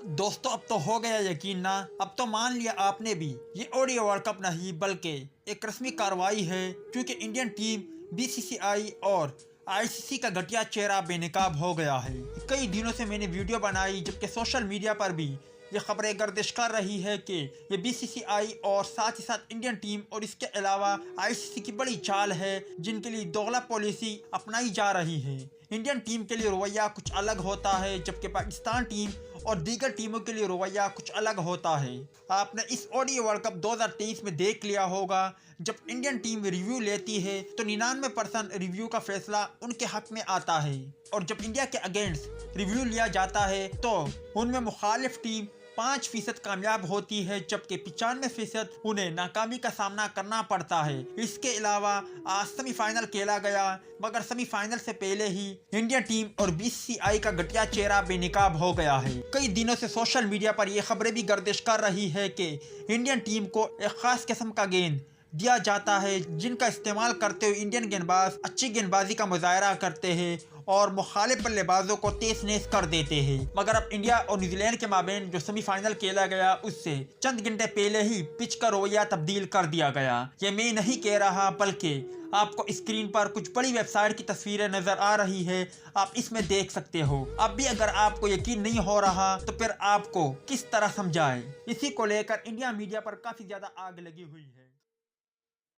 दोस्तों अब तो हो गया यकीन ना, अब तो मान लिया आपने भी, ये ओडीआई वर्ल्ड कप नहीं बल्कि एक रस्मी कार्रवाई है, क्योंकि इंडियन टीम बीसीसीआई और आईसीसी का घटिया चेहरा बेनकाब हो गया है। कई दिनों से मैंने वीडियो बनाई, जबकि सोशल मीडिया पर भी ये खबरें गर्दिश कर रही है कि ये बीसीसीआई और साथ ही साथ इंडियन टीम और इसके अलावा आईसीसी की बड़ी चाल है, जिनके लिए दोगला पॉलिसी अपनाई जा रही है। इंडियन टीम के लिए रवैया कुछ अलग होता है, जबकि पाकिस्तान टीम और दीगर टीमों के लिए रवैया कुछ अलग होता है। आपने इस ओडीआई वर्ल्ड कप 2023 में देख लिया होगा, जब इंडियन टीम रिव्यू लेती है तो 99% रिव्यू का फैसला उनके हक में आता है, और जब इंडिया के अगेंस्ट रिव्यू लिया जाता है तो उनमें मुखालिफ टीम 5% कामयाब होती है, जबकि 95% उन्हें नाकामी का सामना करना पड़ता है। इसके अलावा आज सेमीफाइनल खेला गया, मगर सेमीफाइनल से पहले ही इंडिया टीम और बीसीसीआई का घटिया चेहरा बेनकाब हो गया है। कई दिनों से सोशल मीडिया पर यह खबरें भी गर्दिश कर रही है कि इंडियन टीम को एक खास किस्म का गेंद दिया जाता है, जिनका इस्तेमाल करते हुए इंडियन गेंदबाज अच्छी गेंदबाजी का मुजाहरा करते हैं और मुखालिफ बल्लेबाजों को तेज नेस कर देते हैं। मगर अब इंडिया और न्यूजीलैंड के माबेन जो सेमीफाइनल खेला गया, उससे चंद घंटे पहले ही पिच का रवैया तब्दील कर दिया गया। ये मैं नहीं कह रहा, बल्कि आपको स्क्रीन पर कुछ बड़ी वेबसाइट की तस्वीरें नजर आ रही है, आप इसमें देख सकते हो। अब भी अगर आपको यकीन नहीं हो रहा तो फिर आपको किस तरह समझाएं। इसी को लेकर इंडिया मीडिया पर काफी ज्यादा आग लगी हुई है।